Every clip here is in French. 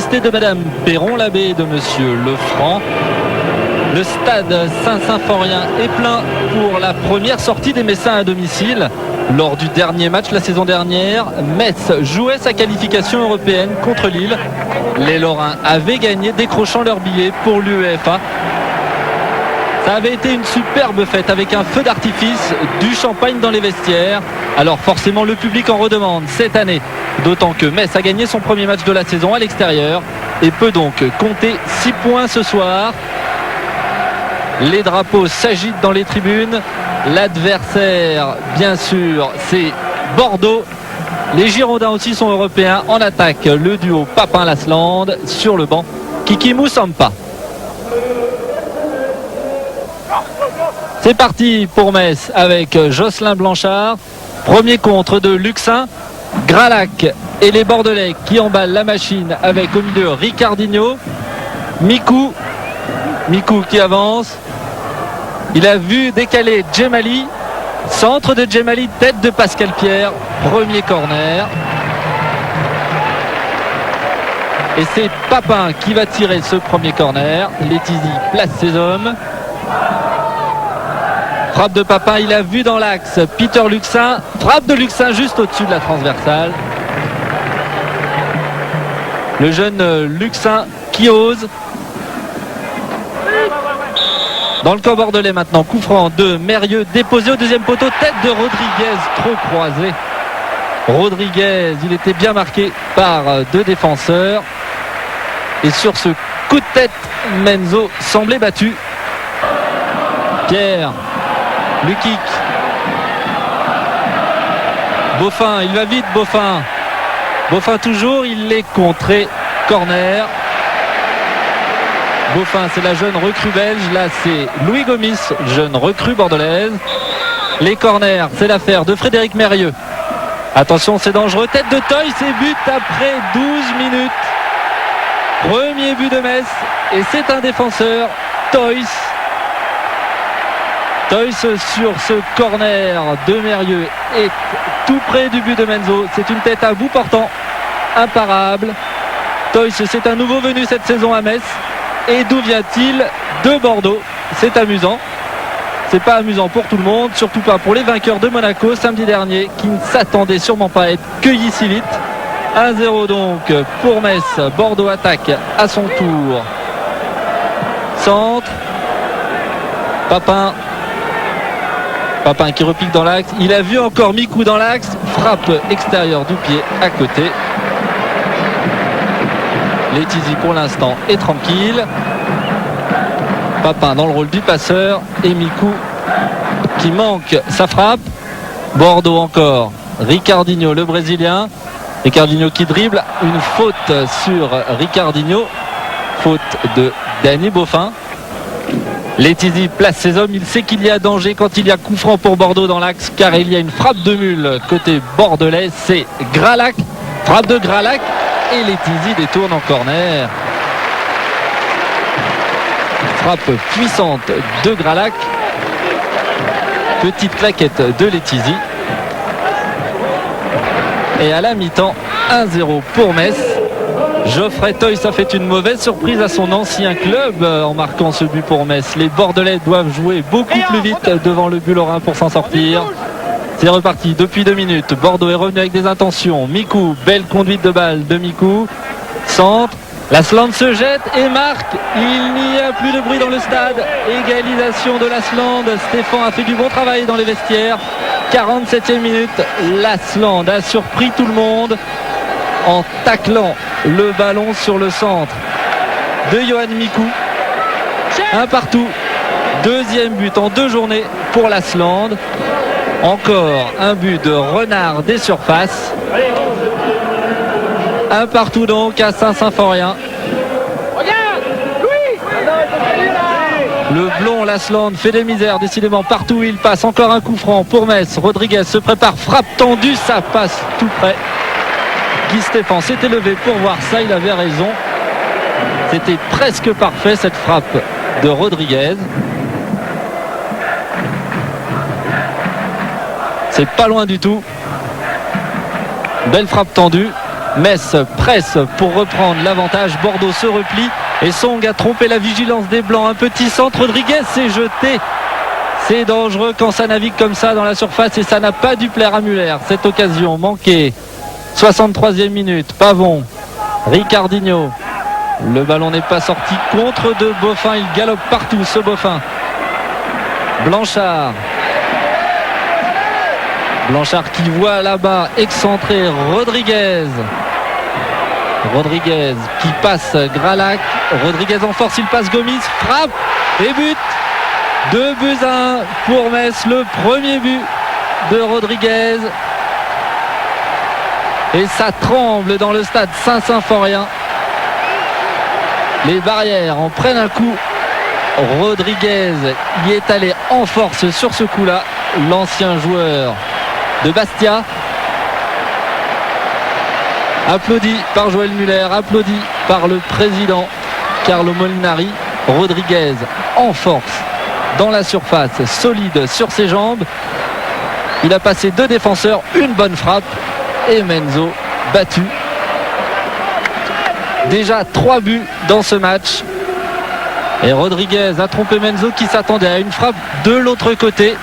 majesté de Madame Perron-Labbé de Monsieur Lefranc. Le stade Saint-Symphorien est plein pour la première sortie des Messins à domicile. Lors du dernier match la saison dernière, Metz jouait sa qualification européenne contre Lille. Les Lorrains avaient gagné, décrochant leur billet pour l'UEFA. Ça avait été une superbe fête avec un feu d'artifice, du champagne dans les vestiaires. Alors forcément le public en redemande cette année. D'autant que Metz a gagné son premier match de la saison à l'extérieur et peut donc compter 6 points ce soir. Les drapeaux s'agitent dans les tribunes. L'adversaire, bien sûr, c'est Bordeaux. Les Girondins aussi sont européens. En attaque, le duo Papin-Lasland. Sur le banc, Kiki Moussampa. C'est parti pour Metz avec Jocelyn Blanchard. Premier contre de Luxin. Gralac et les Bordelais qui emballent la machine avec au milieu Ricardinho. Mikou qui avance. Il a vu décaler Djemali. Centre de Djemali, tête de Pascal Pierre. Premier corner. Et c'est Papin qui va tirer ce premier corner. Letizy place ses hommes. Frappe de Papin, il a vu dans l'axe Peter Luxin. Frappe de Luxin juste au-dessus de la transversale. Le jeune Luxin qui ose. Dans le camp bordelais maintenant, coup franc de Mérieux déposé au deuxième poteau, tête de Rodriguez trop croisé. Rodriguez, il était bien marqué par 2 défenseurs. Et sur ce coup de tête, Menzo semblait battu. Pierre, Lukic. Boffin, il va vite Boffin. Boffin toujours, il est contré. Corner. Boffin, c'est la jeune recrue belge. Là, c'est Louis Gomis, jeune recrue bordelaise. Les corners, c'est l'affaire de Frédéric Mérieux. Attention, c'est dangereux. Tête de Toys et but après 12 minutes. Premier but de Metz. Et c'est un défenseur, Toys. Toys sur ce corner de Mérieux est tout près du but de Menzo. C'est une tête à bout portant. Imparable. Toys, c'est un nouveau venu cette saison à Metz. Et d'où vient-il? De Bordeaux. C'est amusant. C'est pas amusant pour tout le monde, surtout pas pour les vainqueurs de Monaco samedi dernier, qui ne s'attendaient sûrement pas à être cueillis si vite. 1-0 donc pour Metz. Bordeaux attaque à son tour. Centre. Papin qui repique dans l'axe. Il a vu encore Mikou dans l'axe. Frappe extérieure du pied à côté. Letizy pour l'instant est tranquille. Papin dans le rôle du passeur. Et Mikou qui manque sa frappe. Bordeaux encore. Ricardinho, le Brésilien. Ricardinho qui dribble. Une faute sur Ricardinho. Faute de Danny Boffin. Letizy place ses hommes. Il sait qu'il y a danger quand il y a coup franc pour Bordeaux dans l'axe, car il y a une frappe de mule côté bordelais. C'est Gralac. Frappe de Gralac. Et Letizy détourne en corner. Frappe puissante de Gralac. Petite claquette de Letizy. Et à la mi-temps, 1-0 pour Metz. Geoffrey Toys a fait une mauvaise surprise à son ancien club en marquant ce but pour Metz. Les Bordelais doivent jouer beaucoup plus vite devant le but lorrain pour s'en sortir. C'est reparti depuis 2 minutes. Bordeaux est revenu avec des intentions. Mikou, belle conduite de balle de Mikou. Centre. Lasland se jette et marque. Il n'y a plus de bruit dans le stade. Égalisation de Lasland. Stéphane a fait du bon travail dans les vestiaires. 47e minute. Lasland a surpris tout le monde en taclant le ballon sur le centre de Johan Mikou. 1 partout. 2e but en 2 journées pour Lasland. Encore un but de Renard des surfaces. 1 partout donc à Saint-Symphorien. Le blond Lasland fait des misères décidément partout où il passe. Encore un coup franc pour Metz. Rodriguez se prépare, frappe tendue, ça passe tout près. Guy Stéphane s'était levé pour voir ça, il avait raison. C'était presque parfait cette frappe de Rodriguez. C'est pas loin du tout. Belle frappe tendue. Metz presse pour reprendre l'avantage. Bordeaux se replie et Song a trompé la vigilance des Blancs. Un petit centre, Rodriguez s'est jeté. C'est dangereux quand ça navigue comme ça dans la surface et ça n'a pas dû plaire à Muller. Cette occasion manquée. 63e minute, Pavon, Ricardinho. Le ballon n'est pas sorti contre de Boffin. Il galope partout ce Boffin. Blanchard. Blanchard qui voit là-bas excentré Rodriguez. Rodriguez qui passe Gralac. Rodriguez en force, il passe Gomis. Frappe et but. 2-1 pour Metz. Le premier but de Rodriguez. Et ça tremble dans le stade Saint-Symphorien. Les barrières en prennent un coup. Rodriguez y est allé en force sur ce coup-là. L'ancien joueur de Bastia. Applaudi par Joël Muller, applaudi par le président Carlo Molinari. Rodriguez en force dans la surface, solide sur ses jambes. Il a passé 2 défenseurs, une bonne frappe et Menzo battu. Déjà 3 buts dans ce match. Et Rodriguez a trompé Menzo qui s'attendait à une frappe de l'autre côté.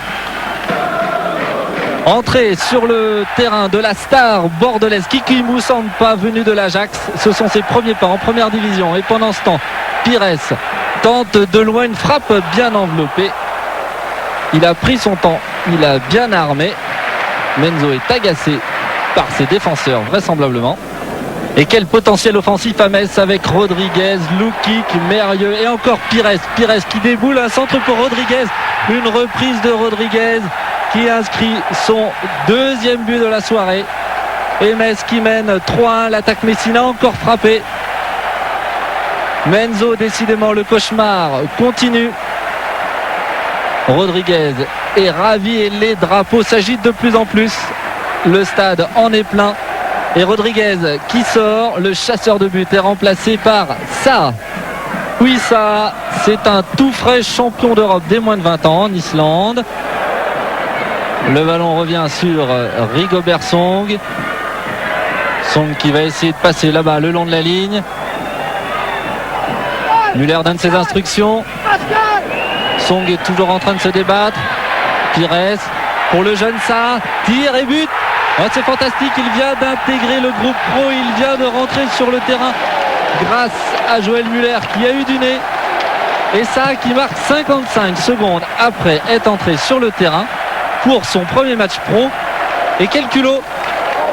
Entrée sur le terrain de la star bordelaise Kiki Moussampa venu de l'Ajax. Ce sont ses premiers pas en première division. Et pendant ce temps, Pires tente de loin une frappe bien enveloppée. Il a pris son temps, il a bien armé. Menzo est agacé par ses défenseurs vraisemblablement. Et quel potentiel offensif à Metz avec Rodriguez, Lukic, Mérieux et encore Pires. Pires qui déboule, un centre pour Rodriguez. Une reprise de Rodriguez qui inscrit son 2e but de la soirée. Et Metz qui mène 3-1. L'attaque messina encore frappé. Menzo, décidément, le cauchemar continue. Rodriguez est ravi et les drapeaux s'agitent de plus en plus. Le stade en est plein. Et Rodriguez qui sort, le chasseur de but est remplacé par Sa. Oui, Sa, c'est un tout frais champion d'Europe des moins de 20 ans en Islande. Le ballon revient sur Rigobert Song. Song qui va essayer de passer là-bas le long de la ligne. Muller donne ses instructions. Song est toujours en train de se débattre. Pires pour le jeune Sa. Tire et but. Oh, c'est fantastique, il vient d'intégrer le groupe pro, il vient de rentrer sur le terrain grâce à Joël Muller qui a eu du nez. Et ça qui marque 55 secondes après être entré sur le terrain pour son premier match pro. Et quel culot,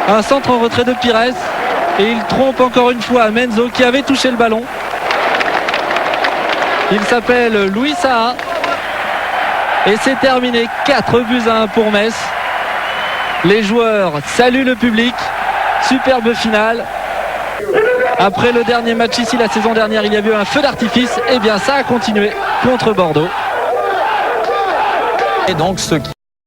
un centre en retrait de Pires et il trompe encore une fois Menzo qui avait touché le ballon. Il s'appelle Louis Saha et c'est terminé, 4-1 pour Metz. Les joueurs saluent le public. Superbe finale. Après le dernier match ici la saison dernière, il y a eu un feu d'artifice. Et bien ça a continué contre Bordeaux. Et donc ce qui